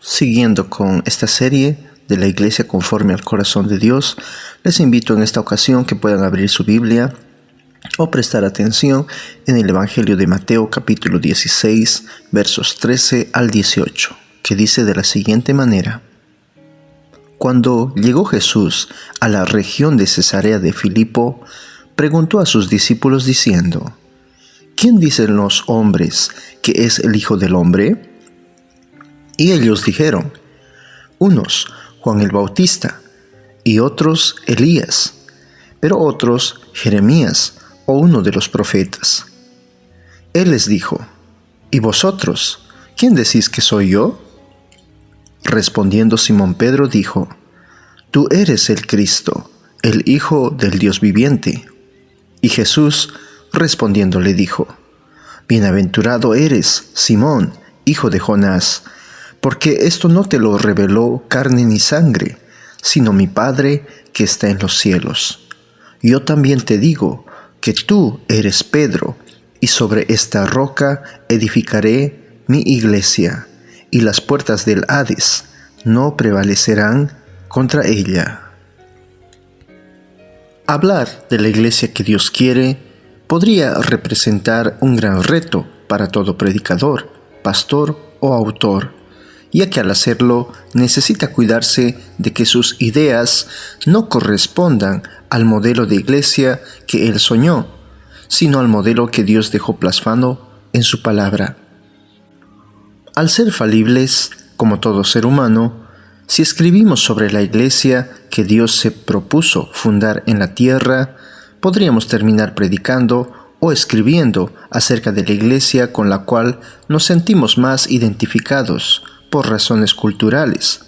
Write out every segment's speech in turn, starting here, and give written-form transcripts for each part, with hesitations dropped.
Siguiendo con esta serie de la Iglesia conforme al corazón de Dios, les invito en esta ocasión que puedan abrir su Biblia o prestar atención en el Evangelio de Mateo capítulo 16, versos 13 al 18, que dice de la siguiente manera: Cuando llegó Jesús a la región de Cesarea de Filipo, preguntó a sus discípulos diciendo: ¿Quién dicen los hombres que es el Hijo del Hombre? Y ellos dijeron: unos, Juan el Bautista, y otros, Elías, pero otros, Jeremías, o uno de los profetas. Él les dijo: ¿Y vosotros, quién decís que soy yo? Respondiendo Simón Pedro dijo: Tú eres el Cristo, el Hijo del Dios viviente. Y Jesús, respondiendo, le dijo: Bienaventurado eres, Simón, hijo de Jonás, porque esto no te lo reveló carne ni sangre, sino mi Padre que está en los cielos. Yo también te digo que tú eres Pedro, y sobre esta roca edificaré mi iglesia, y las puertas del Hades no prevalecerán contra ella. Hablar de la iglesia que Dios quiere podría representar un gran reto para todo predicador, pastor o autor, ya que al hacerlo necesita cuidarse de que sus ideas no correspondan al modelo de iglesia que él soñó, sino al modelo que Dios dejó plasmado en su palabra. Al ser falibles, como todo ser humano, si escribimos sobre la iglesia que Dios se propuso fundar en la tierra, podríamos terminar predicando o escribiendo acerca de la iglesia con la cual nos sentimos más identificados por razones culturales,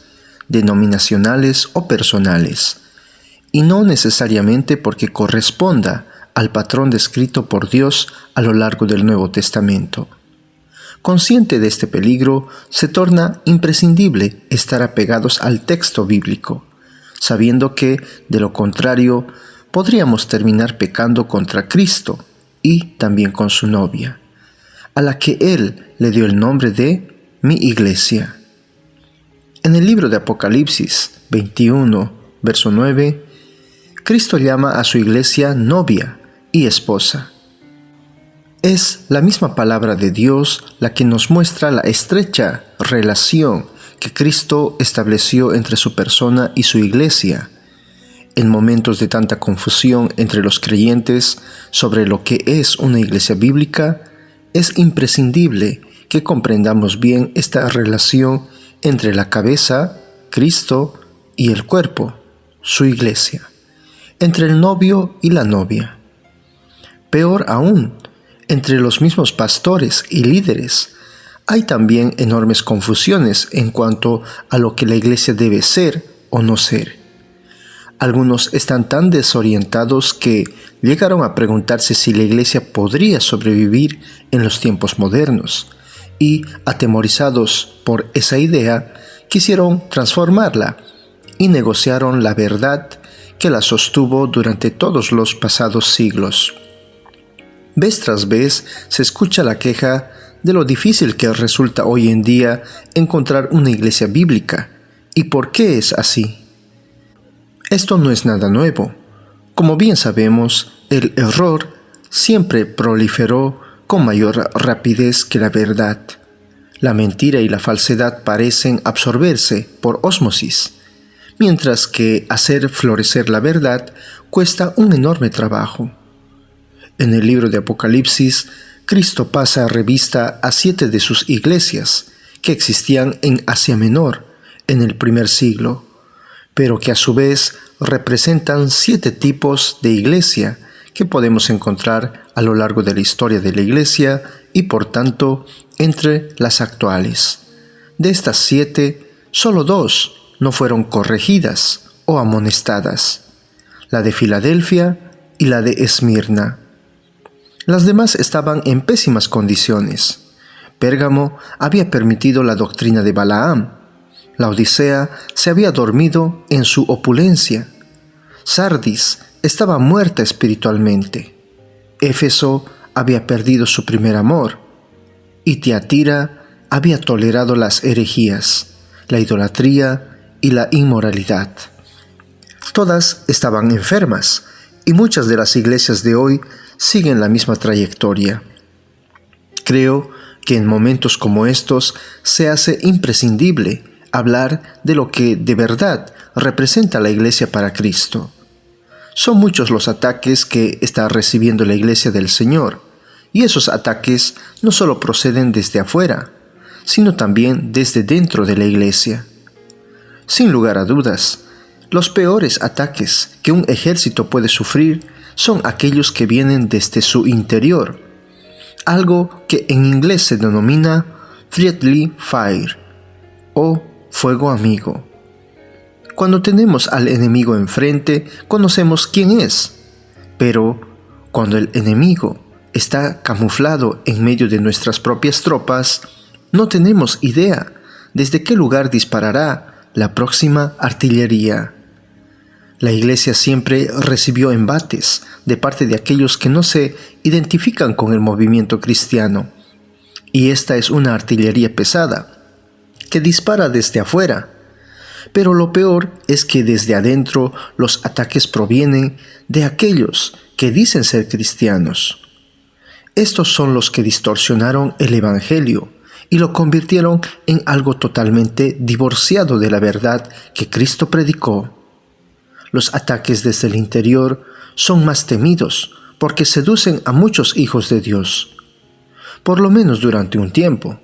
denominacionales o personales, y no necesariamente porque corresponda al patrón descrito por Dios a lo largo del Nuevo Testamento. Consciente de este peligro, se torna imprescindible estar apegados al texto bíblico, sabiendo que, de lo contrario, podríamos terminar pecando contra Cristo y también con su novia, a la que Él le dio el nombre de mi iglesia. En el libro de Apocalipsis 21, verso 9, Cristo llama a su iglesia novia y esposa. Es la misma palabra de Dios la que nos muestra la estrecha relación que Cristo estableció entre su persona y su iglesia. En momentos de tanta confusión entre los creyentes sobre lo que es una iglesia bíblica, es imprescindible que comprendamos bien esta relación entre la cabeza, Cristo, y el cuerpo, su iglesia, entre el novio y la novia. Peor aún, entre los mismos pastores y líderes, hay también enormes confusiones en cuanto a lo que la iglesia debe ser o no ser. Algunos están tan desorientados que llegaron a preguntarse si la iglesia podría sobrevivir en los tiempos modernos, y, atemorizados por esa idea, quisieron transformarla y negociaron la verdad que la sostuvo durante todos los pasados siglos. Vez tras vez se escucha la queja de lo difícil que resulta hoy en día encontrar una iglesia bíblica. ¿Y por qué es así? Esto no es nada nuevo. Como bien sabemos, el error siempre proliferó con mayor rapidez que la verdad. La mentira y la falsedad parecen absorberse por ósmosis, mientras que hacer florecer la verdad cuesta un enorme trabajo. En el libro de Apocalipsis, Cristo pasa revista a 7 de sus iglesias que existían en Asia Menor en el primer siglo, pero que a su vez representan 7 tipos de iglesia que podemos encontrar a lo largo de la historia de la iglesia y por tanto entre las actuales. De estas 7, solo 2 no fueron corregidas o amonestadas: la de Filadelfia y la de Esmirna. Las demás estaban en pésimas condiciones. Pérgamo había permitido la doctrina de Balaam. La Odisea se había dormido en su opulencia. Sardis estaba muerta espiritualmente. Éfeso había perdido su primer amor. Y Tiatira había tolerado las herejías. la idolatría y la inmoralidad. Todas estaban enfermas y muchas de las iglesias de hoy siguen la misma trayectoria. Creo que en momentos como estos se hace imprescindible hablar de lo que de verdad representa la iglesia para Cristo. Son muchos los ataques que está recibiendo la iglesia del Señor, y esos ataques no solo proceden desde afuera, sino también desde dentro de la iglesia. Sin lugar a dudas, los peores ataques que un ejército puede sufrir son aquellos que vienen desde su interior, algo que en inglés se denomina friendly fire o fuego amigo. Cuando tenemos al enemigo enfrente, conocemos quién es, pero cuando el enemigo está camuflado en medio de nuestras propias tropas, no tenemos idea desde qué lugar disparará la próxima artillería. La iglesia siempre recibió embates de parte de aquellos que no se identifican con el movimiento cristiano, y esta es una artillería pesada, que dispara desde afuera. Pero lo peor es que desde adentro los ataques provienen de aquellos que dicen ser cristianos. Estos son los que distorsionaron el Evangelio y lo convirtieron en algo totalmente divorciado de la verdad que Cristo predicó. Los ataques desde el interior son más temidos porque seducen a muchos hijos de Dios, por lo menos durante un tiempo,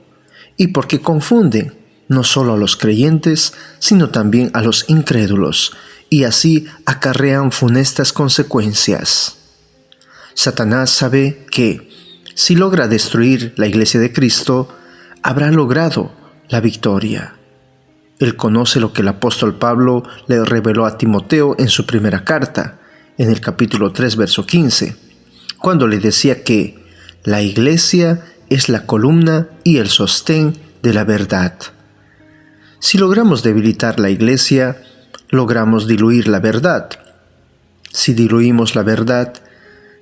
y porque confunden no solo a los creyentes, sino también a los incrédulos, y así acarrean funestas consecuencias. Satanás sabe que, si logra destruir la iglesia de Cristo, habrá logrado la victoria. Él conoce lo que el apóstol Pablo le reveló a Timoteo en su primera carta, en el capítulo 3, verso 15, cuando le decía que la iglesia es la columna y el sostén de la verdad. Si logramos debilitar la iglesia, logramos diluir la verdad. Si diluimos la verdad,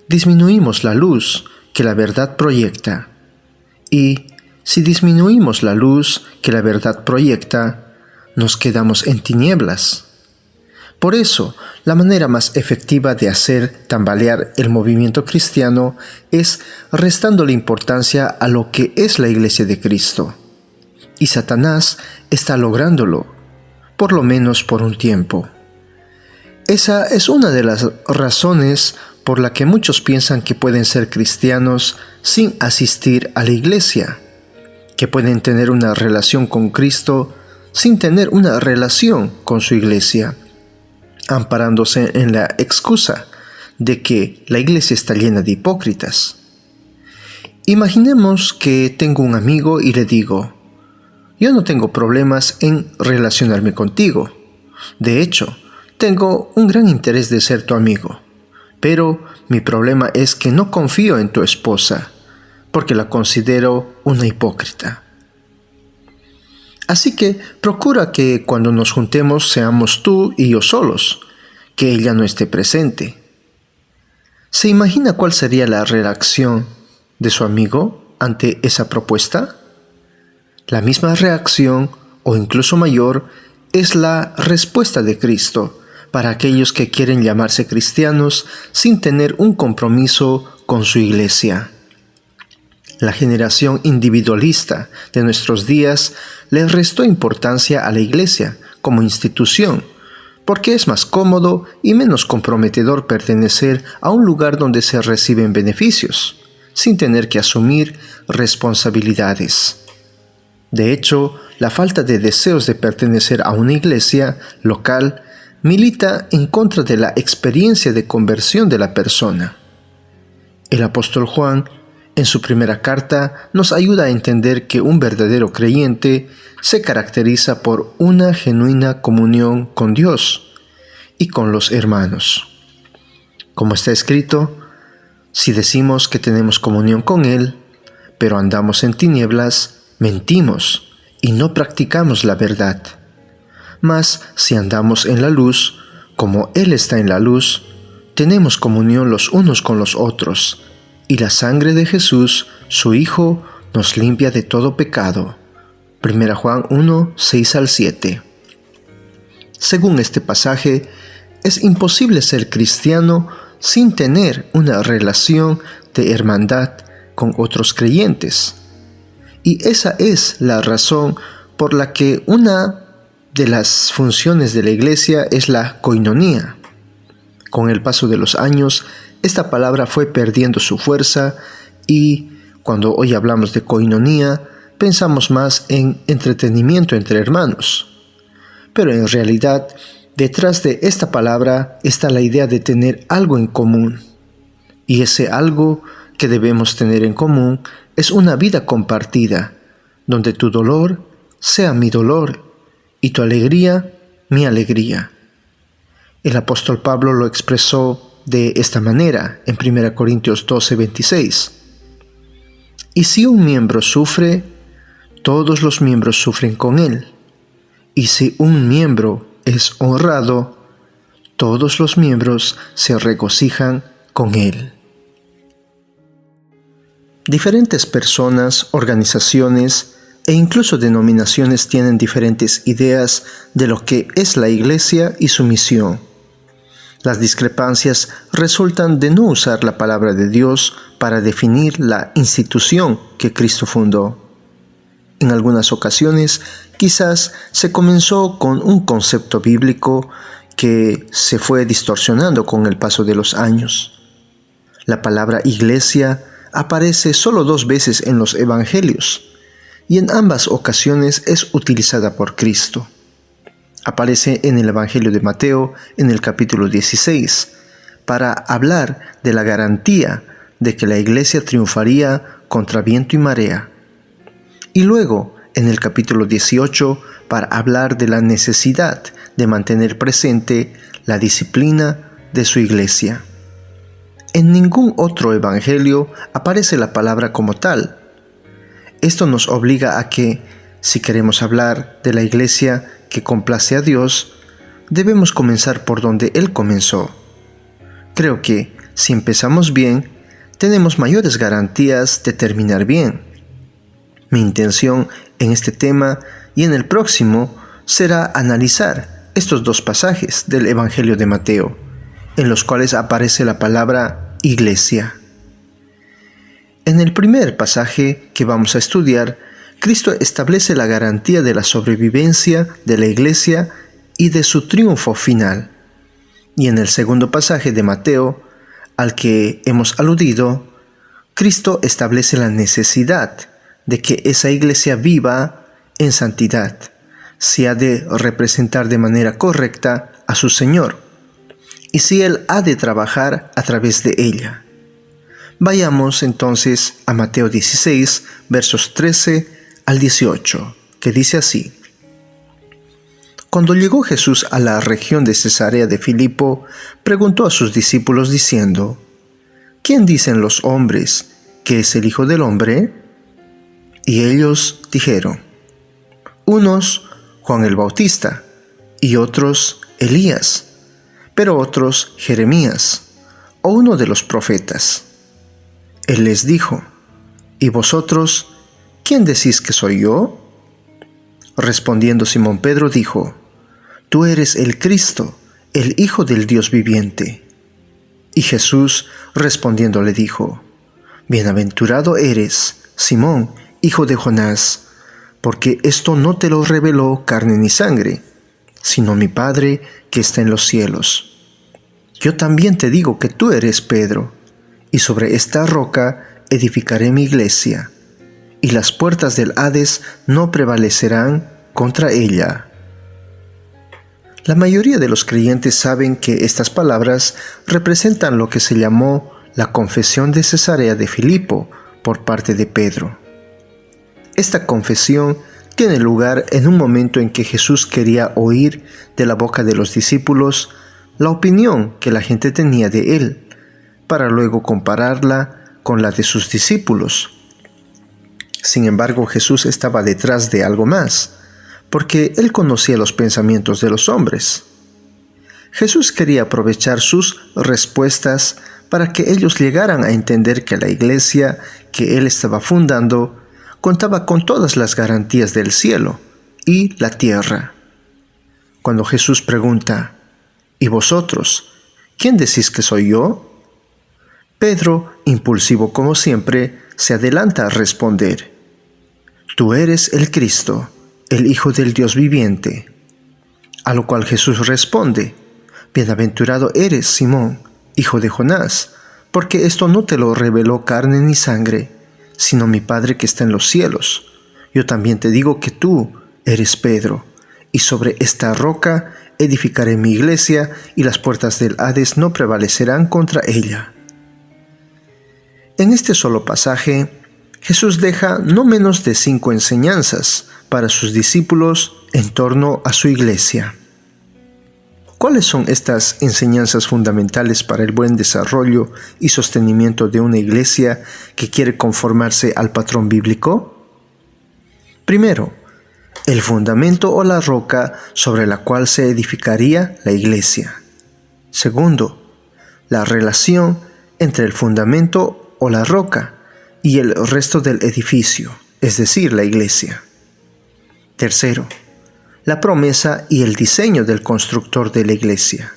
disminuimos la luz que la verdad proyecta. Y si disminuimos la luz que la verdad proyecta, nos quedamos en tinieblas. Por eso, la manera más efectiva de hacer tambalear el movimiento cristiano es restándole importancia a lo que es la iglesia de Cristo. Y Satanás está lográndolo, por lo menos por un tiempo. Esa es una de las razones por la que muchos piensan que pueden ser cristianos sin asistir a la iglesia, que pueden tener una relación con Cristo sin tener una relación con su iglesia, amparándose en la excusa de que la iglesia está llena de hipócritas. Imaginemos que tengo un amigo y le digo: yo no tengo problemas en relacionarme contigo. De hecho, tengo un gran interés de ser tu amigo. Pero mi problema es que no confío en tu esposa, porque la considero una hipócrita. Así que procura que cuando nos juntemos seamos tú y yo solos, que ella no esté presente. ¿Se imagina cuál sería la reacción de su amigo ante esa propuesta? La misma reacción, o incluso mayor, es la respuesta de Cristo para aquellos que quieren llamarse cristianos sin tener un compromiso con su iglesia. La generación individualista de nuestros días le restó importancia a la iglesia como institución, porque es más cómodo y menos comprometedor pertenecer a un lugar donde se reciben beneficios, sin tener que asumir responsabilidades. De hecho, la falta de deseos de pertenecer a una iglesia local milita en contra de la experiencia de conversión de la persona. El apóstol Juan, en su primera carta, nos ayuda a entender que un verdadero creyente se caracteriza por una genuina comunión con Dios y con los hermanos. Como está escrito, si decimos que tenemos comunión con Él, pero andamos en tinieblas, mentimos y no practicamos la verdad. Mas si andamos en la luz, como Él está en la luz, tenemos comunión los unos con los otros, y la sangre de Jesús, su Hijo, nos limpia de todo pecado. 1 Juan 1, 6 al 7. Según este pasaje, es imposible ser cristiano sin tener una relación de hermandad con otros creyentes. Y esa es la razón por la que una de las funciones de la iglesia es la koinonía. Con el paso de los años, esta palabra fue perdiendo su fuerza y cuando hoy hablamos de koinonía, pensamos más en entretenimiento entre hermanos. Pero en realidad, detrás de esta palabra está la idea de tener algo en común. Y ese algo que debemos tener en común es una vida compartida, donde tu dolor sea mi dolor y tu alegría mi alegría. El apóstol Pablo lo expresó de esta manera en 1 Corintios 12, 26. Y si un miembro sufre, todos los miembros sufren con él. Y si un miembro es honrado, todos los miembros se regocijan con él. Diferentes personas, organizaciones e incluso denominaciones tienen diferentes ideas de lo que es la iglesia y su misión. Las discrepancias resultan de no usar la palabra de Dios para definir la institución que Cristo fundó. En algunas ocasiones, quizás se comenzó con un concepto bíblico que se fue distorsionando con el paso de los años. La palabra iglesia aparece solo 2 veces en los evangelios y en ambas ocasiones es utilizada por Cristo. Aparece en el Evangelio de Mateo en el capítulo 16 para hablar de la garantía de que la iglesia triunfaría contra viento y marea. Y luego en el capítulo 18 para hablar de la necesidad de mantener presente la disciplina de su iglesia. En ningún otro evangelio aparece la palabra como tal. Esto nos obliga a que, si queremos hablar de la iglesia que complace a Dios, debemos comenzar por donde Él comenzó. Creo que, si empezamos bien, tenemos mayores garantías de terminar bien. Mi intención en este tema y en el próximo será analizar estos 2 pasajes del Evangelio de Mateo, en los cuales aparece la palabra iglesia. En el primer pasaje que vamos a estudiar, Cristo establece la garantía de la sobrevivencia de la iglesia y de su triunfo final. Y en el segundo pasaje de Mateo, al que hemos aludido, Cristo establece la necesidad de que esa iglesia viva en santidad, se ha de representar de manera correcta a su Señor, y si Él ha de trabajar a través de ella. Vayamos entonces a Mateo 16, versos 13 al 18, que dice así: Cuando llegó Jesús a la región de Cesarea de Filipo, preguntó a sus discípulos diciendo: ¿Quién dicen los hombres que es el Hijo del Hombre? Y ellos dijeron: unos Juan el Bautista, y otros Elías, pero otros Jeremías, o uno de los profetas. Él les dijo: ¿Y vosotros, quién decís que soy yo? Respondiendo Simón Pedro dijo: Tú eres el Cristo, el Hijo del Dios viviente. Y Jesús respondiendo le dijo: Bienaventurado eres, Simón, hijo de Jonás, porque esto no te lo reveló carne ni sangre, sino mi Padre que está en los cielos. Yo también te digo que tú eres Pedro, y sobre esta roca edificaré mi iglesia, y las puertas del Hades no prevalecerán contra ella. La mayoría de los creyentes saben que estas palabras representan lo que se llamó la confesión de Cesarea de Filipo por parte de Pedro. Esta confesión tiene lugar en un momento en que Jesús quería oír de la boca de los discípulos la opinión que la gente tenía de él, para luego compararla con la de sus discípulos. Sin embargo, Jesús estaba detrás de algo más, porque él conocía los pensamientos de los hombres. Jesús quería aprovechar sus respuestas para que ellos llegaran a entender que la iglesia que él estaba fundando contaba con todas las garantías del cielo y la tierra. Cuando Jesús pregunta, ¿y vosotros? ¿Quién decís que soy yo? Pedro, impulsivo como siempre, se adelanta a responder, tú eres el Cristo, el Hijo del Dios viviente. A lo cual Jesús responde, bienaventurado eres, Simón, hijo de Jonás, porque esto no te lo reveló carne ni sangre, sino mi Padre que está en los cielos. Yo también te digo que tú eres Pedro, y sobre esta roca edificaré mi iglesia, y las puertas del Hades no prevalecerán contra ella. En este solo pasaje, Jesús deja no menos de 5 enseñanzas para sus discípulos en torno a su iglesia. ¿Cuáles son estas enseñanzas fundamentales para el buen desarrollo y sostenimiento de una iglesia que quiere conformarse al patrón bíblico? Primero, el fundamento o la roca sobre la cual se edificaría la iglesia. Segundo, la relación entre el fundamento o la roca y el resto del edificio, es decir, la iglesia. Tercero, la promesa y el diseño del constructor de la iglesia.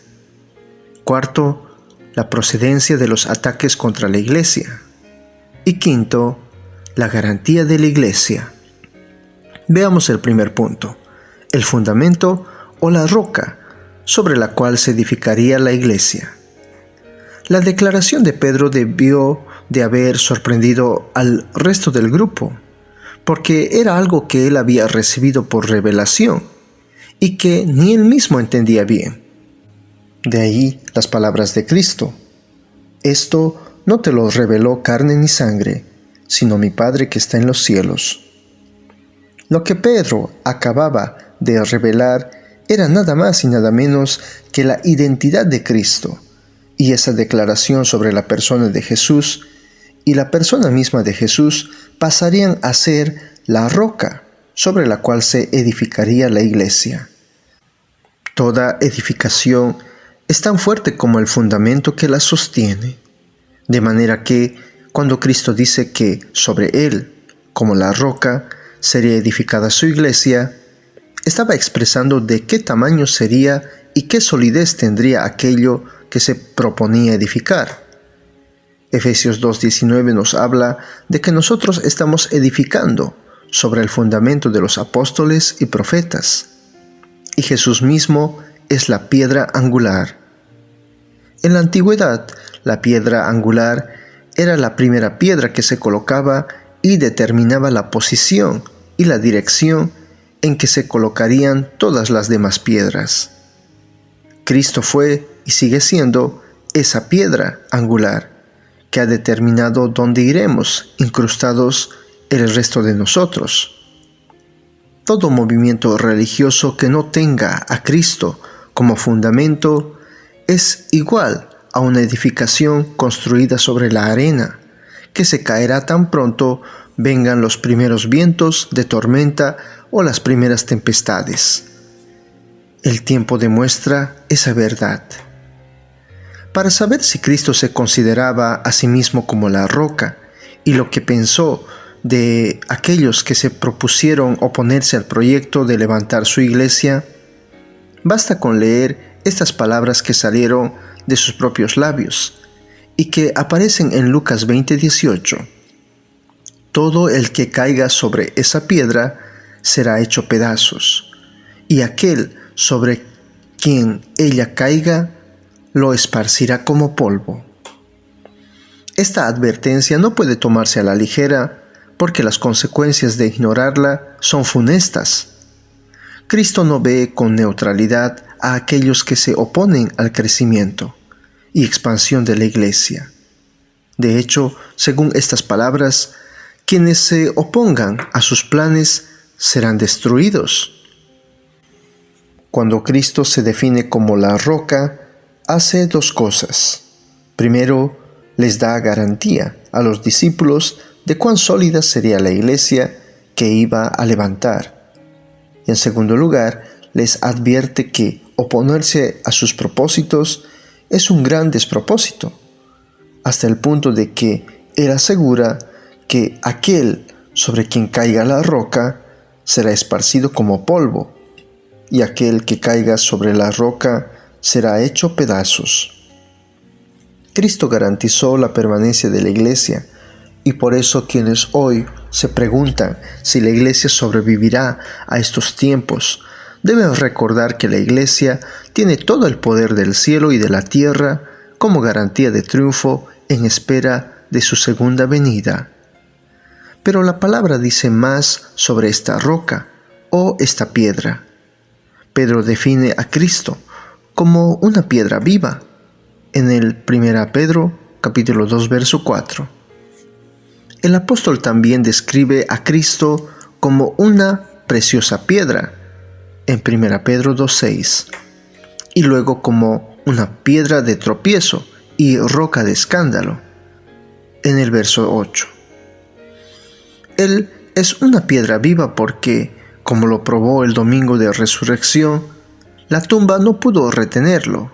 Cuarto, la procedencia de los ataques contra la iglesia. Y quinto, la garantía de la iglesia. Veamos el primer punto, el fundamento o la roca sobre la cual se edificaría la iglesia. La declaración de Pedro debió de haber sorprendido al resto del grupo, porque era algo que él había recibido por revelación y que ni él mismo entendía bien. De ahí las palabras de Cristo, esto no te lo reveló carne ni sangre, sino mi Padre que está en los cielos. Lo que Pedro acababa de revelar era nada más y nada menos que la identidad de Cristo, y esa declaración sobre la persona de Jesús y la persona misma de Jesús pasarían a ser la roca sobre la cual se edificaría la iglesia. Toda edificación es tan fuerte como el fundamento que la sostiene, de manera que cuando Cristo dice que sobre él, como la roca, sería edificada su iglesia, estaba expresando de qué tamaño sería y qué solidez tendría aquello que se proponía edificar. Efesios 2:19 nos habla de que nosotros estamos edificando sobre el fundamento de los apóstoles y profetas, y Jesús mismo es la piedra angular. En la antigüedad, la piedra angular era la primera piedra que se colocaba y determinaba la posición y la dirección en que se colocarían todas las demás piedras. Cristo fue y sigue siendo esa piedra angular que ha determinado dónde iremos incrustados el resto de nosotros. Todo movimiento religioso que no tenga a Cristo como fundamento es igual a una edificación construida sobre la arena, que se caerá tan pronto vengan los primeros vientos de tormenta o las primeras tempestades. El tiempo demuestra esa verdad. Para saber si Cristo se consideraba a sí mismo como la roca y lo que pensó de aquellos que se propusieron oponerse al proyecto de levantar su iglesia, basta con leer estas palabras que salieron de sus propios labios y que aparecen en Lucas 20:18. Todo el que caiga sobre esa piedra será hecho pedazos, y aquel sobre quien ella caiga lo esparcirá como polvo. Esta advertencia no puede tomarse a la ligera porque las consecuencias de ignorarla son funestas. Cristo no ve con neutralidad a aquellos que se oponen al crecimiento y expansión de la iglesia. De hecho, según estas palabras, quienes se opongan a sus planes serán destruidos. Cuando Cristo se define como la roca, hace dos cosas. Primero, les da garantía a los discípulos de cuán sólida sería la iglesia que iba a levantar. Y en segundo lugar, les advierte que oponerse a sus propósitos es un gran despropósito, hasta el punto de que él asegura que aquel Sobre quien caiga la roca será esparcido como polvo, y aquel que caiga sobre la roca será hecho pedazos. Cristo garantizó la permanencia de la Iglesia, y por eso quienes hoy se preguntan si la Iglesia sobrevivirá a estos tiempos, deben recordar que la Iglesia tiene todo el poder del cielo y de la tierra como garantía de triunfo en espera de su segunda venida. Pero la palabra dice más sobre esta roca o esta piedra. Pedro define a Cristo como una piedra viva en el 1 Pedro capítulo 2 verso 4. El apóstol también describe a Cristo como una preciosa piedra en 1 Pedro 2:6 y luego como una piedra de tropiezo y roca de escándalo en el verso 8. Él es una piedra viva porque, como lo probó el domingo de resurrección, la tumba no pudo retenerlo.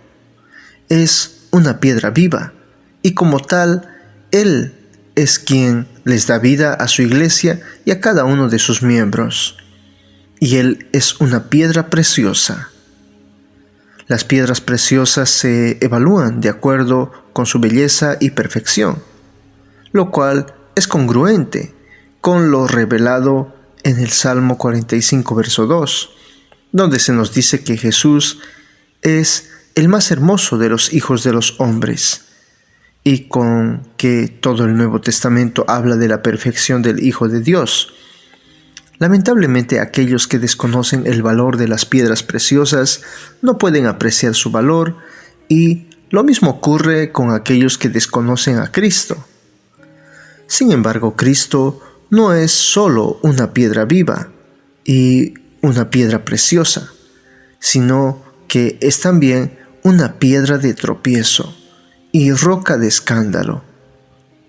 Es una piedra viva y como tal, Él es quien les da vida a su iglesia y a cada uno de sus miembros. Y Él es una piedra preciosa. Las piedras preciosas se evalúan de acuerdo con su belleza y perfección, lo cual es congruente con lo revelado en el Salmo 45, verso 2, donde se nos dice que Jesús es el más hermoso de los hijos de los hombres, y con que todo el Nuevo Testamento habla de la perfección del Hijo de Dios. Lamentablemente, aquellos que desconocen el valor de las piedras preciosas no pueden apreciar su valor, y lo mismo ocurre con aquellos que desconocen a Cristo. Sin embargo, Cristo no es solo una piedra viva y una piedra preciosa, sino que es también una piedra de tropiezo y roca de escándalo.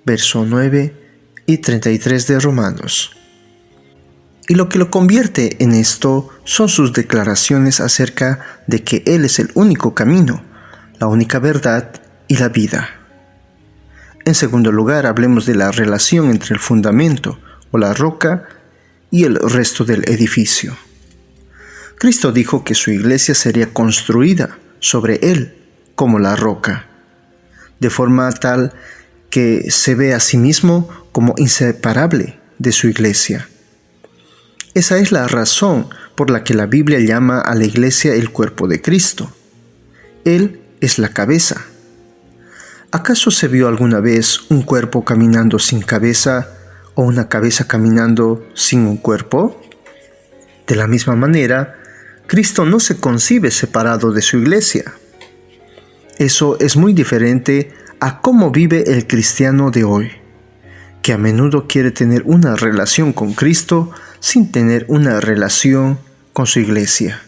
Verso 9 y 33 de Romanos. Y lo que lo convierte en esto son sus declaraciones acerca de que Él es el único camino, la única verdad y la vida. En segundo lugar, hablemos de la relación entre el fundamento o la roca y el resto del edificio. Cristo dijo que su iglesia sería construida sobre Él como la roca, de forma tal que se ve a sí mismo como inseparable de su iglesia. Esa es la razón por la que la Biblia llama a la iglesia el cuerpo de Cristo. Él es la cabeza. ¿Acaso se vio alguna vez un cuerpo caminando sin cabeza o una cabeza caminando sin un cuerpo? De la misma manera, Cristo no se concibe separado de su iglesia. Eso es muy diferente a cómo vive el cristiano de hoy, que a menudo quiere tener una relación con Cristo sin tener una relación con su iglesia.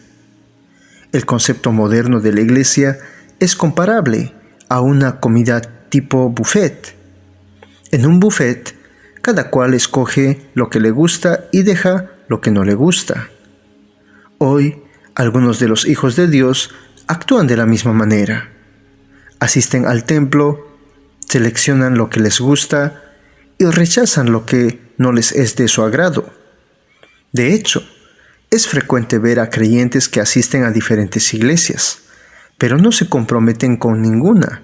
El concepto moderno de la iglesia es comparable a una comida tipo buffet. En un buffet, cada cual escoge lo que le gusta y deja lo que no le gusta. Hoy, algunos de los hijos de Dios actúan de la misma manera. Asisten al templo, seleccionan lo que les gusta y rechazan lo que no les es de su agrado. De hecho, es frecuente ver a creyentes que asisten a diferentes iglesias, pero no se comprometen con ninguna,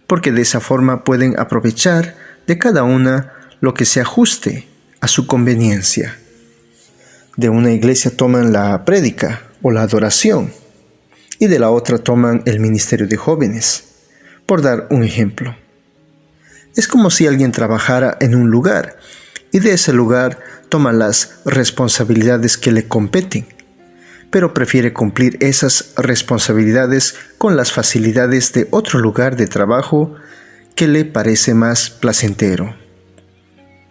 porque de esa forma pueden aprovechar de cada una lo que se ajuste a su conveniencia. De una iglesia toman la prédica o la adoración, y de la otra toman el ministerio de jóvenes, por dar un ejemplo. Es como si alguien trabajara en un lugar, y de ese lugar toma las responsabilidades que le competen, pero prefiere cumplir esas responsabilidades con las facilidades de otro lugar de trabajo que le parece más placentero.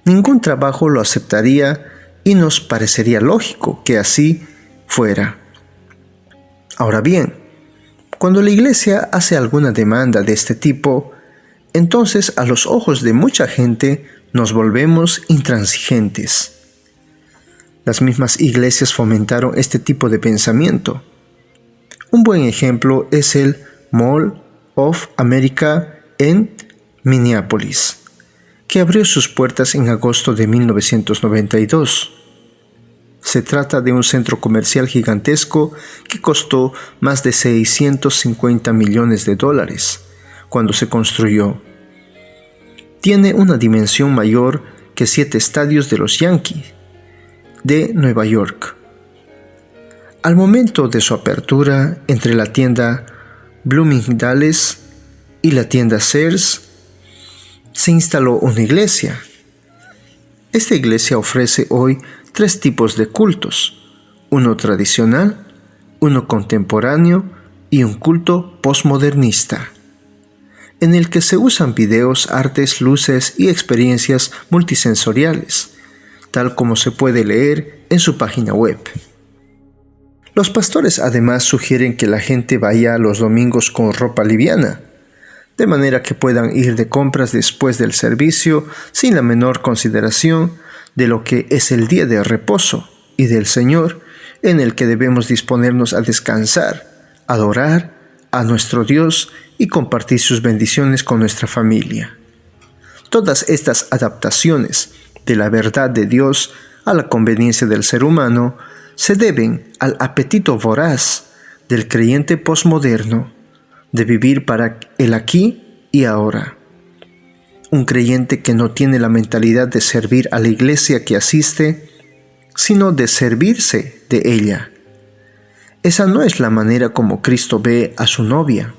Ningún trabajo lo aceptaría y nos parecería lógico que así fuera. Ahora bien, cuando la iglesia hace alguna demanda de este tipo, entonces a los ojos de mucha gente nos volvemos intransigentes. Las mismas iglesias fomentaron este tipo de pensamiento. Un buen ejemplo es el Mall of America en Minneapolis, que abrió sus puertas en agosto de 1992. Se trata de un centro comercial gigantesco que costó más de $650 millones cuando se construyó. Tiene una dimensión mayor que 7 estadios de los Yankees de Nueva York. Al momento de su apertura, entre la tienda Bloomingdale's y la tienda Sears, se instaló una iglesia. Esta iglesia ofrece hoy 3 tipos de cultos: uno tradicional, uno contemporáneo y un culto postmodernista, en el que se usan videos, artes, luces y experiencias multisensoriales, tal como se puede leer en su página web. Los pastores además sugieren que la gente vaya los domingos con ropa liviana, de manera que puedan ir de compras después del servicio sin la menor consideración de lo que es el día de reposo y del Señor, en el que debemos disponernos a descansar, adorar a nuestro Dios y compartir sus bendiciones con nuestra familia. Todas estas adaptaciones de la verdad de Dios a la conveniencia del ser humano se deben al apetito voraz del creyente posmoderno de vivir para el aquí y ahora. Un creyente que no tiene la mentalidad de servir a la iglesia que asiste, sino de servirse de ella. Esa no es la manera como Cristo ve a su novia.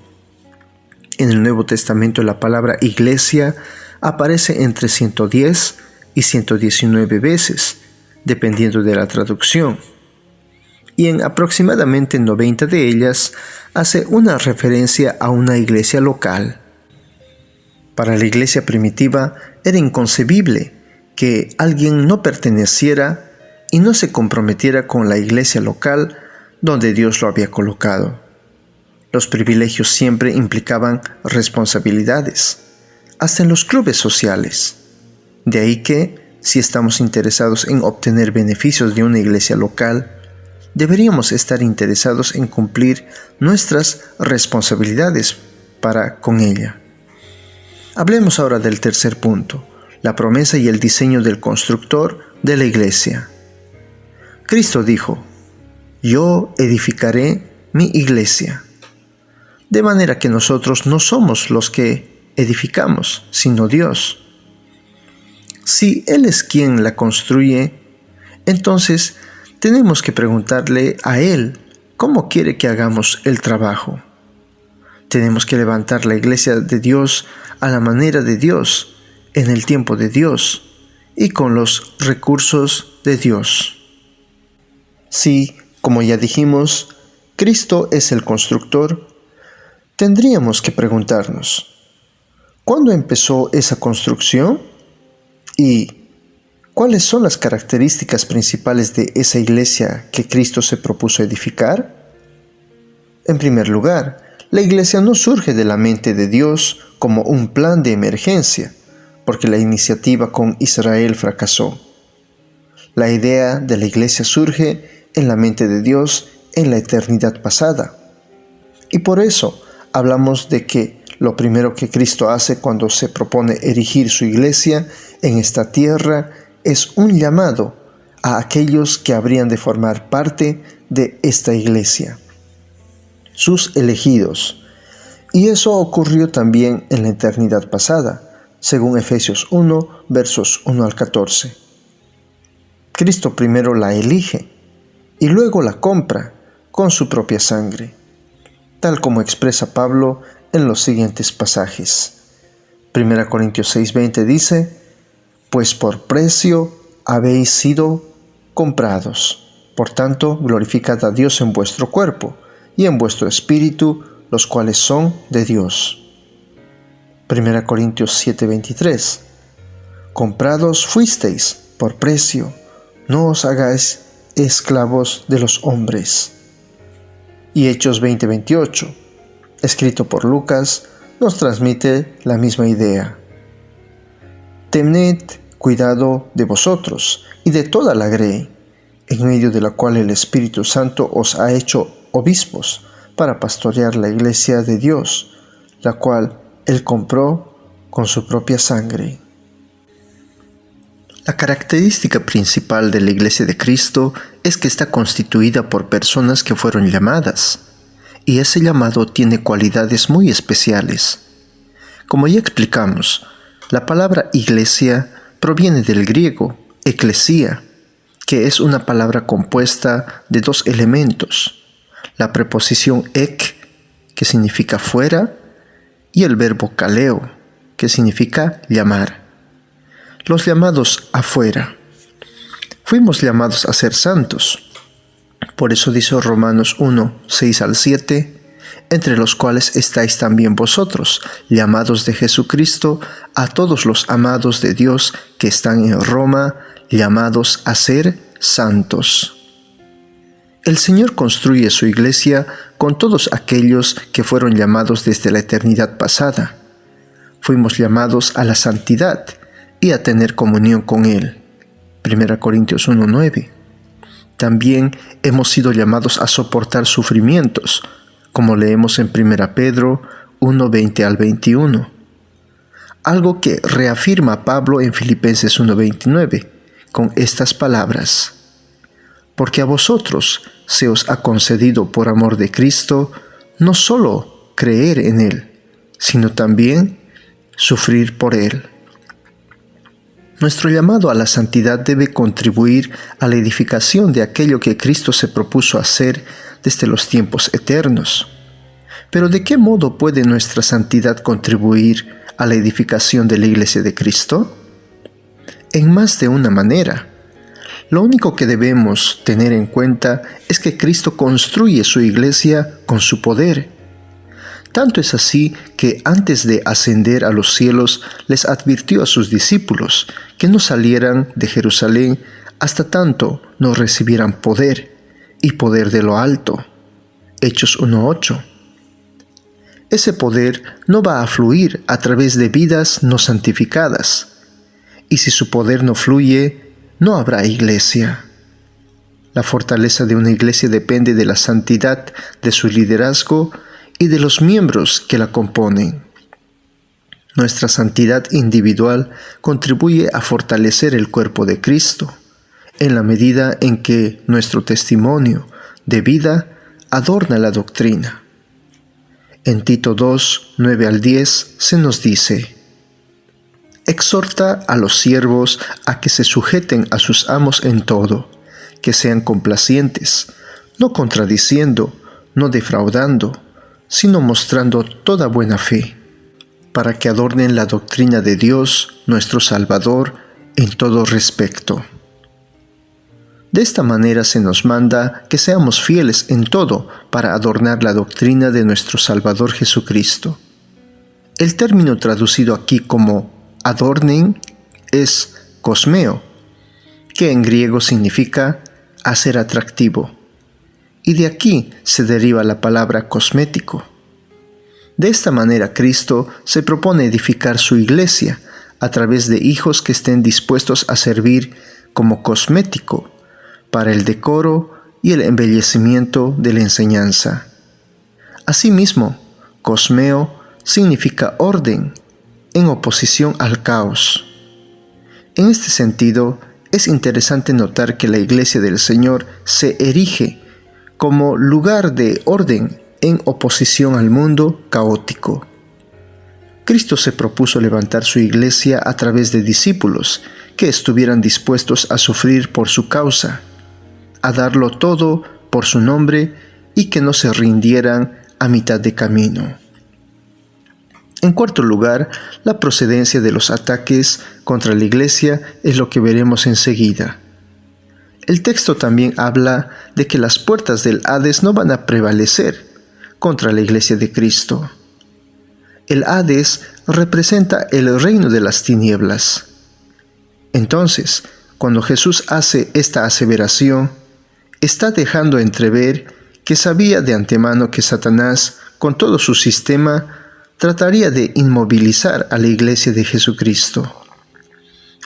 En el Nuevo Testamento la palabra iglesia aparece entre 110 y 119 veces, dependiendo de la traducción. Y en aproximadamente 90 de ellas hace una referencia a una iglesia local. Para la iglesia primitiva era inconcebible que alguien no perteneciera y no se comprometiera con la iglesia local donde Dios lo había colocado. Los privilegios siempre implicaban responsabilidades, hasta en los clubes sociales. De ahí que, si estamos interesados en obtener beneficios de una iglesia local, deberíamos estar interesados en cumplir nuestras responsabilidades para con ella. Hablemos ahora del tercer punto, la promesa y el diseño del constructor de la iglesia. Cristo dijo: yo edificaré mi iglesia. De manera que nosotros no somos los que edificamos, sino Dios. Si Él es quien la construye, entonces tenemos que preguntarle a Él cómo quiere que hagamos el trabajo. Tenemos que levantar la iglesia de Dios a la manera de Dios, en el tiempo de Dios y con los recursos de Dios. Si, como ya dijimos, Cristo es el constructor, tendríamos que preguntarnos: ¿cuándo empezó esa construcción? ¿Y cuáles son las características principales de esa iglesia que Cristo se propuso edificar? En primer lugar, la iglesia no surge de la mente de Dios como un plan de emergencia, porque la iniciativa con Israel fracasó. La idea de la iglesia surge en la mente de Dios en la eternidad pasada. Y por eso hablamos de que lo primero que Cristo hace cuando se propone erigir su iglesia en esta tierra es un llamado a aquellos que habrían de formar parte de esta iglesia, sus elegidos. Y eso ocurrió también en la eternidad pasada, según Efesios 1, versos 1 al 14. Cristo primero la elige y luego la compra con su propia sangre, tal como expresa Pablo en los siguientes pasajes. 1 Corintios 6:20 dice: pues por precio habéis sido comprados. Por tanto, glorificad a Dios en vuestro cuerpo y en vuestro espíritu, los cuales son de Dios. 1 Corintios 7:23. Comprados fuisteis por precio, no os hagáis esclavos de los hombres. Y Hechos 20:28, escrito por Lucas, nos transmite la misma idea. Tened cuidado de vosotros y de toda la grey, en medio de la cual el Espíritu Santo os ha hecho obispos para pastorear la iglesia de Dios, la cual Él compró con su propia sangre. La característica principal de la Iglesia de Cristo es que está constituida por personas que fueron llamadas, y ese llamado tiene cualidades muy especiales. Como ya explicamos, la palabra iglesia proviene del griego eclesia, que es una palabra compuesta de dos elementos, la preposición ek, que significa fuera, y el verbo kaleo, que significa llamar. Los llamados afuera. Fuimos llamados a ser santos. Por eso dice Romanos 1, 6 al 7, entre los cuales estáis también vosotros, llamados de Jesucristo, a todos los amados de Dios que están en Roma, llamados a ser santos. El Señor construye su iglesia con todos aquellos que fueron llamados desde la eternidad pasada. Fuimos llamados a la santidad y a tener comunión con Él. 1 Corintios 1:9. También hemos sido llamados a soportar sufrimientos, como leemos en 1 Pedro 1:20 al 21. Algo que reafirma Pablo en Filipenses 1:29, con estas palabras: porque a vosotros se os ha concedido por amor de Cristo no solo creer en Él, sino también sufrir por Él. Nuestro llamado a la santidad debe contribuir a la edificación de aquello que Cristo se propuso hacer desde los tiempos eternos. Pero ¿de qué modo puede nuestra santidad contribuir a la edificación de la Iglesia de Cristo? En más de una manera. Lo único que debemos tener en cuenta es que Cristo construye su iglesia con su poder. Tanto es así que antes de ascender a los cielos les advirtió a sus discípulos que no salieran de Jerusalén hasta tanto no recibieran poder, y poder de lo alto. Hechos 1:8. Ese poder no va a fluir a través de vidas no santificadas, y si su poder no fluye, no habrá iglesia. La fortaleza de una iglesia depende de la santidad de su liderazgo y de los miembros que la componen. Nuestra santidad individual contribuye a fortalecer el cuerpo de Cristo, en la medida en que nuestro testimonio de vida adorna la doctrina. En Tito 2, 9 al 10 se nos dice: exhorta a los siervos a que se sujeten a sus amos en todo, que sean complacientes, no contradiciendo, no defraudando, sino mostrando toda buena fe, para que adornen la doctrina de Dios, nuestro Salvador, en todo respecto. De esta manera se nos manda que seamos fieles en todo para adornar la doctrina de nuestro Salvador Jesucristo. El término traducido aquí como adornen es cosmeo, que en griego significa hacer atractivo, y de aquí se deriva la palabra cosmético. De esta manera Cristo se propone edificar su iglesia a través de hijos que estén dispuestos a servir como cosmético para el decoro y el embellecimiento de la enseñanza. Asimismo, cosmeo significa orden, en oposición al caos. En este sentido, es interesante notar que la Iglesia del Señor se erige como lugar de orden en oposición al mundo caótico. Cristo se propuso levantar su iglesia a través de discípulos que estuvieran dispuestos a sufrir por su causa, a darlo todo por su nombre y que no se rindieran a mitad de camino. En cuarto lugar, la procedencia de los ataques contra la iglesia es lo que veremos enseguida. El texto también habla de que las puertas del Hades no van a prevalecer contra la iglesia de Cristo. El Hades representa el reino de las tinieblas. Entonces, cuando Jesús hace esta aseveración, está dejando entrever que sabía de antemano que Satanás, con todo su sistema, trataría de inmovilizar a la iglesia de Jesucristo.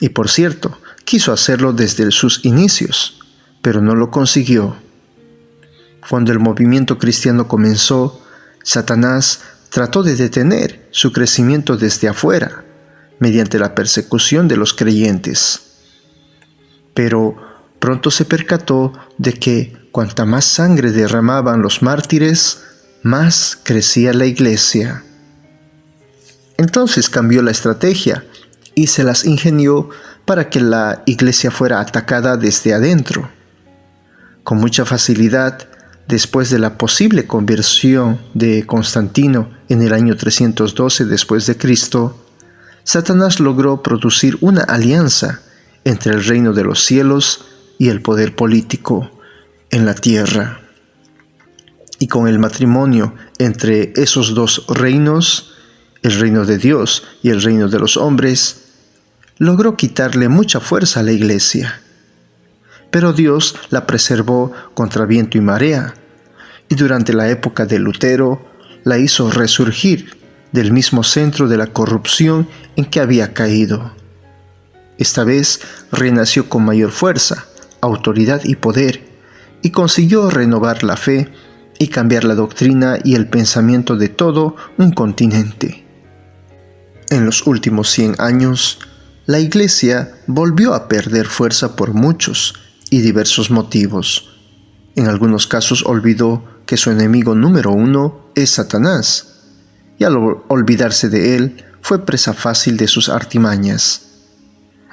Y por cierto, quiso hacerlo desde sus inicios, pero no lo consiguió. Cuando el movimiento cristiano comenzó, Satanás trató de detener su crecimiento desde afuera, mediante la persecución de los creyentes. pero pronto se percató de que cuanta más sangre derramaban los mártires, más crecía la iglesia. Entonces cambió la estrategia y se las ingenió para que la iglesia fuera atacada desde adentro. Con mucha facilidad, después de la posible conversión de Constantino en el año 312 después de Cristo, Satanás logró producir una alianza entre el reino de los cielos y el poder político en la tierra. Y con el matrimonio entre esos dos reinos, el reino de Dios y el reino de los hombres, logró quitarle mucha fuerza a la iglesia. Pero Dios la preservó contra viento y marea, y durante la época de Lutero la hizo resurgir del mismo centro de la corrupción en que había caído. Esta vez renació con mayor fuerza, autoridad y poder, y consiguió renovar la fe y cambiar la doctrina y el pensamiento de todo un continente. En los últimos 100 años, la Iglesia volvió a perder fuerza por muchos y diversos motivos. En algunos casos olvidó que su enemigo número uno es Satanás, y al olvidarse de él, fue presa fácil de sus artimañas.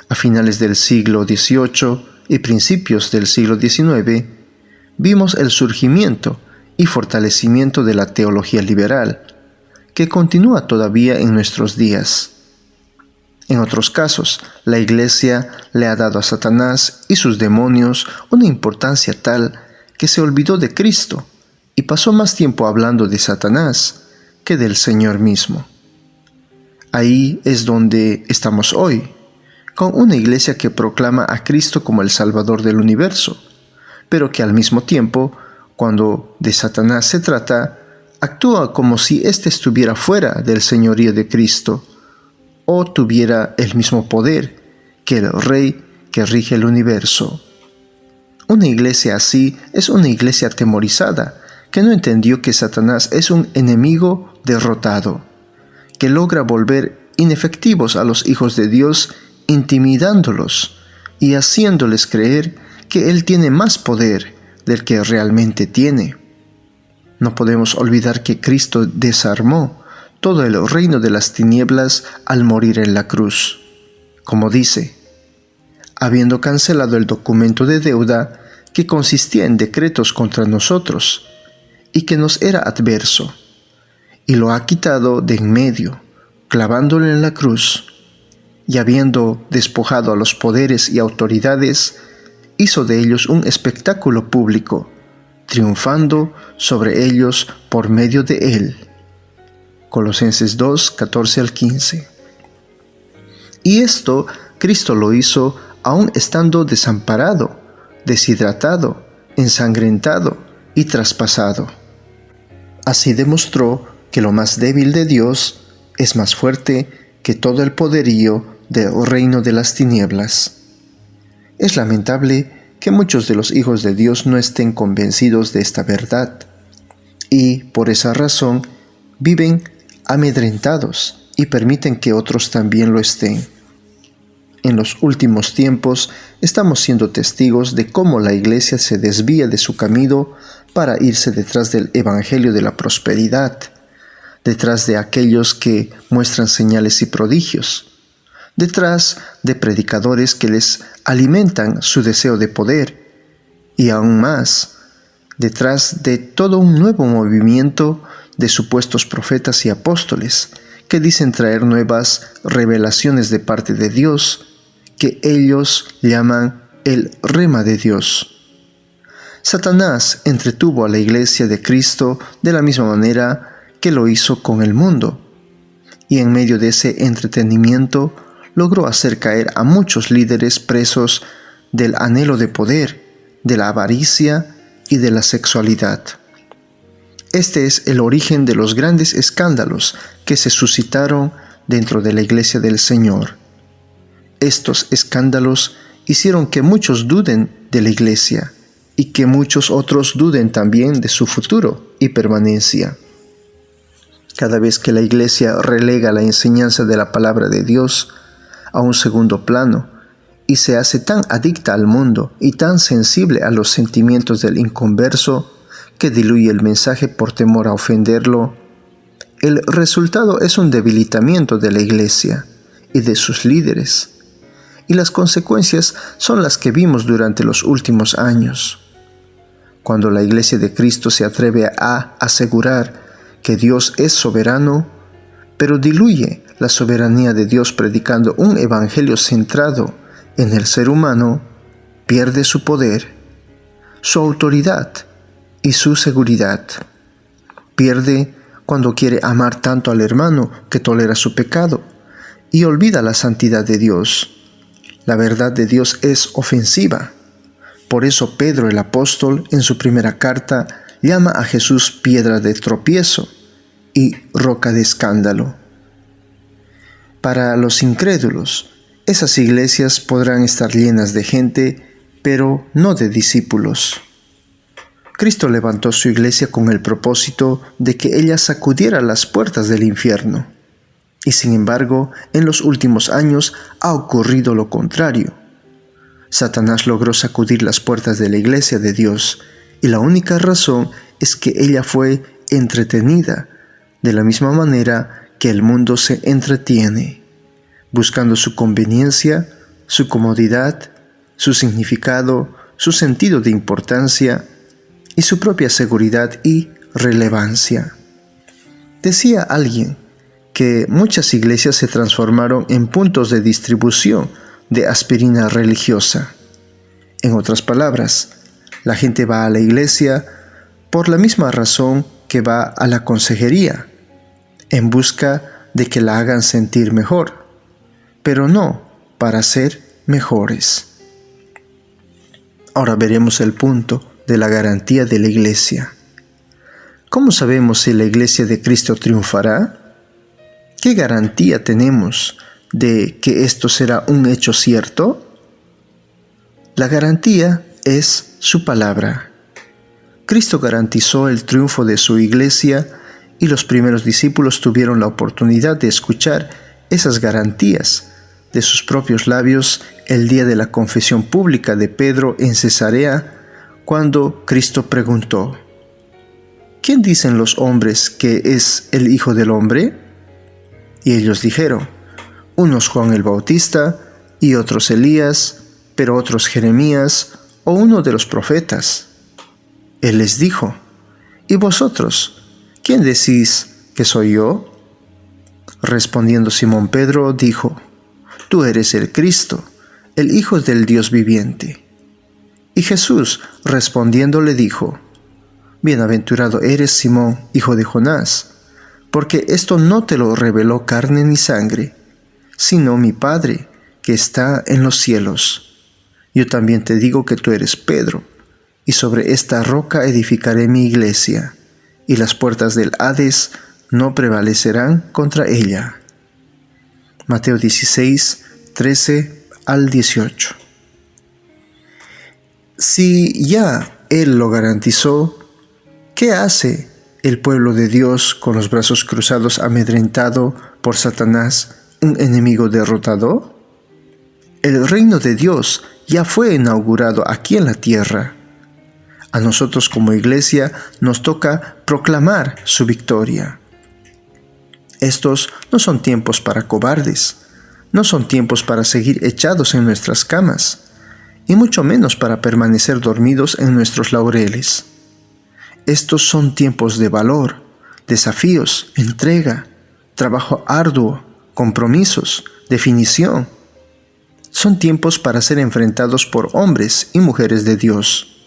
A finales del siglo XVIII y principios del siglo XIX, vimos el surgimiento y fortalecimiento de la teología liberal, que continúa todavía en nuestros días. En otros casos, la Iglesia le ha dado a Satanás y sus demonios una importancia tal que se olvidó de Cristo y pasó más tiempo hablando de Satanás que del Señor mismo. Ahí es donde estamos hoy, con una iglesia que proclama a Cristo como el Salvador del universo, pero que al mismo tiempo, cuando de Satanás se trata, actúa como si éste estuviera fuera del señorío de Cristo o tuviera el mismo poder que el Rey que rige el universo. Una iglesia así es una iglesia atemorizada, que no entendió que Satanás es un enemigo derrotado, que logra volver inefectivos a los hijos de Dios, intimidándolos y haciéndoles creer que Él tiene más poder del que realmente tiene. No podemos olvidar que Cristo desarmó todo el reino de las tinieblas al morir en la cruz. Como dice, habiendo cancelado el documento de deuda que consistía en decretos contra nosotros y que nos era adverso, y lo ha quitado de en medio, clavándolo en la cruz, y habiendo despojado a los poderes y autoridades, hizo de ellos un espectáculo público, triunfando sobre ellos por medio de él. Colosenses 2, 14 al 15. Y esto Cristo lo hizo aún estando desamparado, deshidratado, ensangrentado y traspasado. Así demostró que lo más débil de Dios es más fuerte que todo el poderío del reino de las tinieblas. Es lamentable que muchos de los hijos de Dios no estén convencidos de esta verdad y, por esa razón, viven amedrentados y permiten que otros también lo estén. En los últimos tiempos estamos siendo testigos de cómo la Iglesia se desvía de su camino para irse detrás del Evangelio de la prosperidad, detrás de aquellos que muestran señales y prodigios, detrás de predicadores que les alimentan su deseo de poder y aún más, detrás de todo un nuevo movimiento de supuestos profetas y apóstoles que dicen traer nuevas revelaciones de parte de Dios que ellos llaman el rema de Dios. Satanás entretuvo a la iglesia de Cristo de la misma manera que lo hizo con el mundo, y en medio de ese entretenimiento logró hacer caer a muchos líderes presos del anhelo de poder, de la avaricia y de la sexualidad. Este es el origen de los grandes escándalos que se suscitaron dentro de la iglesia del Señor. Estos escándalos hicieron que muchos duden de la iglesia y que muchos otros duden también de su futuro y permanencia. Cada vez que la iglesia relega la enseñanza de la palabra de Dios a un segundo plano y se hace tan adicta al mundo y tan sensible a los sentimientos del inconverso que diluye el mensaje por temor a ofenderlo, el resultado es un debilitamiento de la Iglesia y de sus líderes, y las consecuencias son las que vimos durante los últimos años. Cuando la Iglesia de Cristo se atreve a asegurar que Dios es soberano, pero diluye la soberanía de Dios predicando un evangelio centrado en el ser humano, pierde su poder, su autoridad y su seguridad. Pierde cuando quiere amar tanto al hermano que tolera su pecado y olvida la santidad de Dios. La verdad de Dios es ofensiva. Por eso Pedro el apóstol en su primera carta llama a Jesús piedra de tropiezo y roca de escándalo. Para los incrédulos, esas iglesias podrán estar llenas de gente, pero no de discípulos. Cristo levantó su iglesia con el propósito de que ella sacudiera las puertas del infierno. Y sin embargo, en los últimos años ha ocurrido lo contrario. Satanás logró sacudir las puertas de la iglesia de Dios, y la única razón es que ella fue entretenida, de la misma manera que el mundo se entretiene, buscando su conveniencia, su comodidad, su significado, su sentido de importancia y su propia seguridad y relevancia. Decía alguien que muchas iglesias se transformaron en puntos de distribución de aspirina religiosa. En otras palabras, la gente va a la iglesia por la misma razón que va a la consejería, en busca de que la hagan sentir mejor, pero no para ser mejores. Ahora veremos el punto de la garantía de la iglesia. ¿Cómo sabemos si la iglesia de Cristo triunfará? ¿Qué garantía tenemos de que esto será un hecho cierto? La garantía es su palabra. Cristo garantizó el triunfo de su iglesia y los primeros discípulos tuvieron la oportunidad de escuchar esas garantías de sus propios labios el día de la confesión pública de Pedro en Cesarea, cuando Cristo preguntó: ¿Quién dicen los hombres que es el Hijo del Hombre? Y ellos dijeron: unos Juan el Bautista, y otros Elías, pero otros Jeremías, o uno de los profetas. Él les dijo: ¿y vosotros, quién decís que soy yo? Respondiendo Simón Pedro, dijo: tú eres el Cristo, el Hijo del Dios viviente. Y Jesús, respondiendo, le dijo: bienaventurado eres, Simón, hijo de Jonás, porque esto no te lo reveló carne ni sangre, sino mi Padre, que está en los cielos. Yo también te digo que tú eres Pedro, y sobre esta roca edificaré mi iglesia, y las puertas del Hades no prevalecerán contra ella. Mateo 16, 13 al 18. Si ya Él lo garantizó, ¿qué hace el pueblo de Dios con los brazos cruzados, amedrentado por Satanás, un enemigo derrotado? El reino de Dios ya fue inaugurado aquí en la tierra. A nosotros como iglesia nos toca proclamar su victoria. Estos no son tiempos para cobardes, no son tiempos para seguir echados en nuestras camas, y mucho menos para permanecer dormidos en nuestros laureles. Estos son tiempos de valor, desafíos, entrega, trabajo arduo, compromisos, definición. Son tiempos para ser enfrentados por hombres y mujeres de Dios.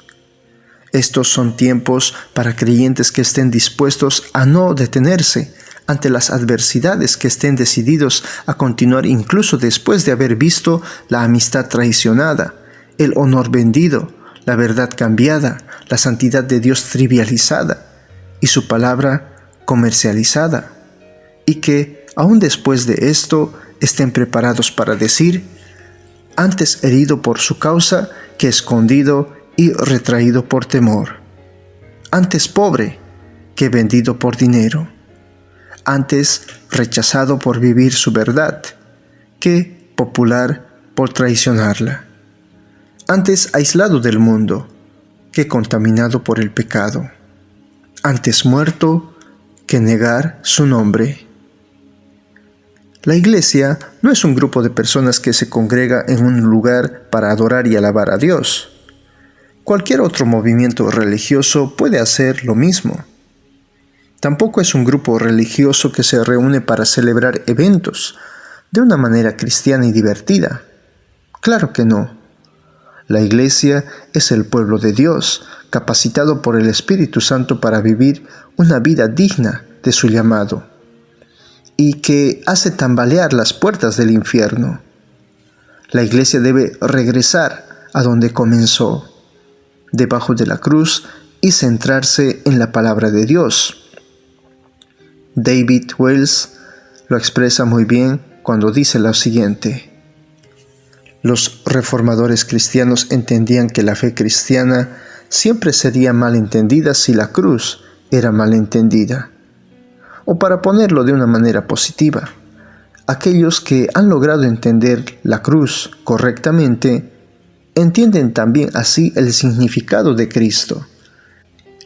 Estos son tiempos para creyentes que estén dispuestos a no detenerse ante las adversidades, que estén decididos a continuar incluso después de haber visto la amistad traicionada, el honor vendido, la verdad cambiada, la santidad de Dios trivializada y su palabra comercializada, y que, aún después de esto, estén preparados para decir: antes herido por su causa que escondido y retraído por temor; antes pobre que vendido por dinero; antes rechazado por vivir su verdad que popular por traicionarla. Antes aislado del mundo que contaminado por el pecado. Antes muerto que negar su nombre. La iglesia no es un grupo de personas que se congrega en un lugar para adorar y alabar a Dios. Cualquier otro movimiento religioso puede hacer lo mismo. Tampoco es un grupo religioso que se reúne para celebrar eventos de una manera cristiana y divertida. Claro que no. La iglesia es el pueblo de Dios, capacitado por el Espíritu Santo para vivir una vida digna de su llamado, y que hace tambalear las puertas del infierno. La iglesia debe regresar a donde comenzó, debajo de la cruz, y centrarse en la palabra de Dios. David Wells lo expresa muy bien cuando dice lo siguiente: los reformadores cristianos entendían que la fe cristiana siempre sería mal entendida si la cruz era mal entendida. O para ponerlo de una manera positiva, aquellos que han logrado entender la cruz correctamente entienden también así el significado de Cristo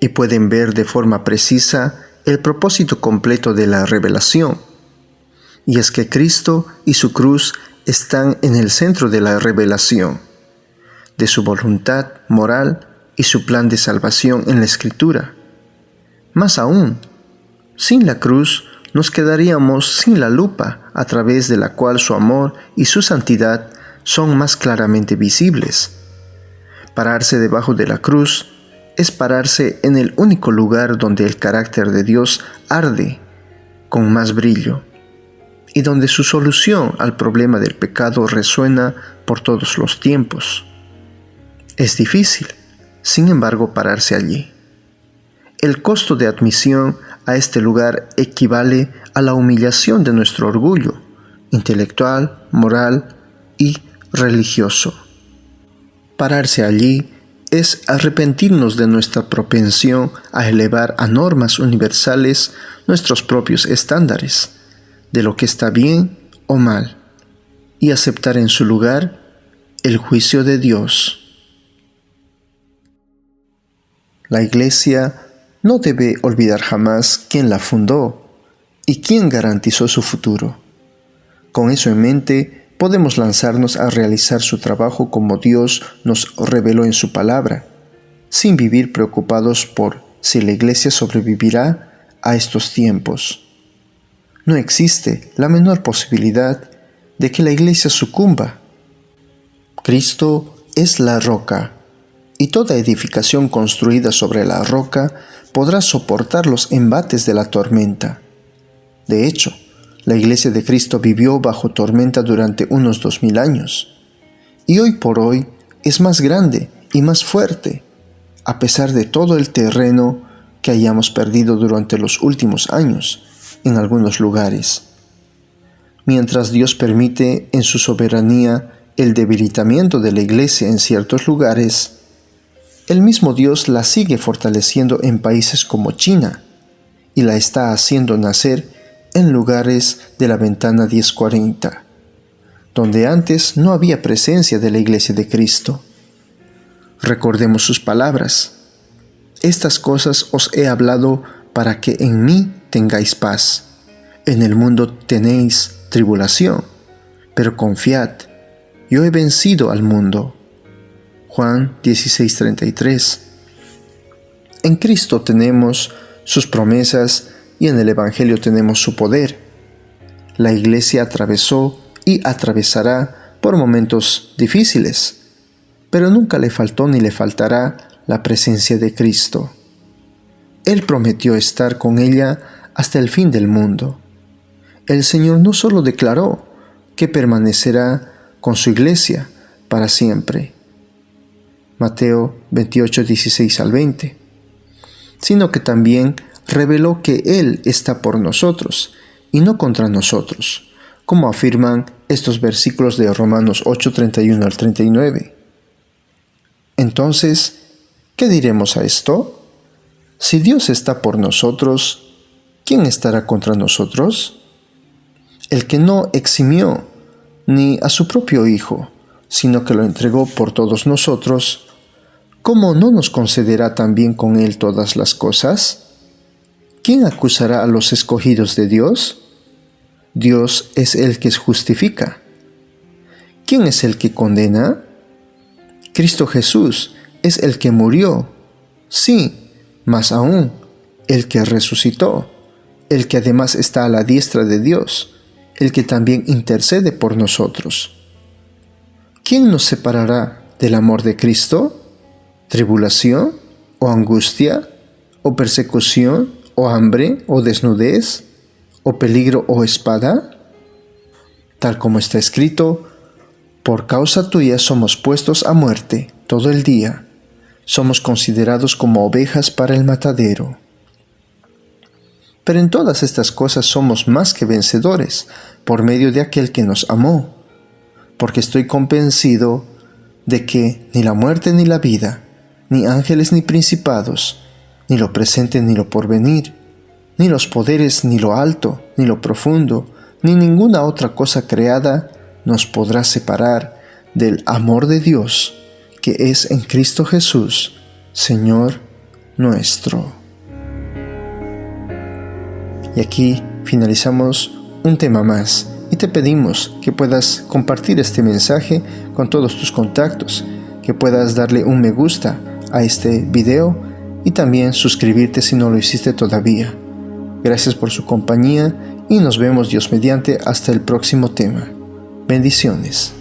y pueden ver de forma precisa el propósito completo de la revelación. Y es que Cristo y su cruz están en el centro de la revelación, de su voluntad moral y su plan de salvación en la Escritura. Más aún, sin la cruz nos quedaríamos sin la lupa a través de la cual su amor y su santidad son más claramente visibles. Pararse debajo de la cruz es pararse en el único lugar donde el carácter de Dios arde con más brillo y donde su solución al problema del pecado resuena por todos los tiempos. Es difícil, sin embargo, pararse allí. El costo de admisión a este lugar equivale a la humillación de nuestro orgullo intelectual, moral y religioso. Pararse allí es arrepentirnos de nuestra propensión a elevar a normas universales nuestros propios estándares de lo que está bien o mal y aceptar en su lugar el juicio de Dios. La Iglesia no debe olvidar jamás quién la fundó y quién garantizó su futuro. Con eso en mente, podemos lanzarnos a realizar su trabajo como Dios nos reveló en su palabra, sin vivir preocupados por si la Iglesia sobrevivirá a estos tiempos. No existe la menor posibilidad de que la Iglesia sucumba. Cristo es la roca, y toda edificación construida sobre la roca podrá soportar los embates de la tormenta. De hecho, la Iglesia de Cristo vivió bajo tormenta durante unos 2000 años, y hoy por hoy es más grande y más fuerte, a pesar de todo el terreno que hayamos perdido durante los últimos años en algunos lugares. Mientras Dios permite en su soberanía el debilitamiento de la Iglesia en ciertos lugares, el mismo Dios la sigue fortaleciendo en países como China y la está haciendo nacer en lugares de la ventana 1040, donde antes no había presencia de la Iglesia de Cristo. Recordemos sus palabras: estas cosas os he hablado para que en mí tengáis paz. En el mundo tenéis tribulación, pero confiad, yo he vencido al mundo. Juan 16:33. En Cristo tenemos sus promesas y en el Evangelio tenemos su poder. La Iglesia atravesó y atravesará por momentos difíciles, pero nunca le faltó ni le faltará la presencia de Cristo. Él prometió estar con ella hasta el fin del mundo. El Señor no solo declaró que permanecerá con su Iglesia para siempre, Mateo 28:16 al 20, sino que también reveló que Él está por nosotros y no contra nosotros, como afirman estos versículos de Romanos 8:31 al 39. Entonces, ¿qué diremos a esto? Si Dios está por nosotros, ¿quién estará contra nosotros? El que no eximió ni a su propio Hijo, sino que lo entregó por todos nosotros, ¿cómo no nos concederá también con Él todas las cosas? ¿Quién acusará a los escogidos de Dios? Dios es el que justifica. ¿Quién es el que condena? Cristo Jesús es el que murió, sí, más aún, el que resucitó, el que además está a la diestra de Dios, el que también intercede por nosotros. ¿Quién nos separará del amor de Cristo? ¿Tribulación? ¿O angustia? ¿O persecución? ¿O hambre? ¿O desnudez? ¿O peligro o espada? Tal como está escrito, por causa tuya somos puestos a muerte todo el día, somos considerados como ovejas para el matadero. Pero en todas estas cosas somos más que vencedores por medio de aquel que nos amó, porque estoy convencido de que ni la muerte ni la vida, ni ángeles ni principados, ni lo presente ni lo porvenir, ni los poderes ni lo alto, ni lo profundo, ni ninguna otra cosa creada nos podrá separar del amor de Dios, que es en Cristo Jesús, Señor nuestro. Y aquí finalizamos un tema más y te pedimos que puedas compartir este mensaje con todos tus contactos, que puedas darle un me gusta a este video y también suscribirte si no lo hiciste todavía. Gracias por su compañía y nos vemos Dios mediante hasta el próximo tema. Bendiciones.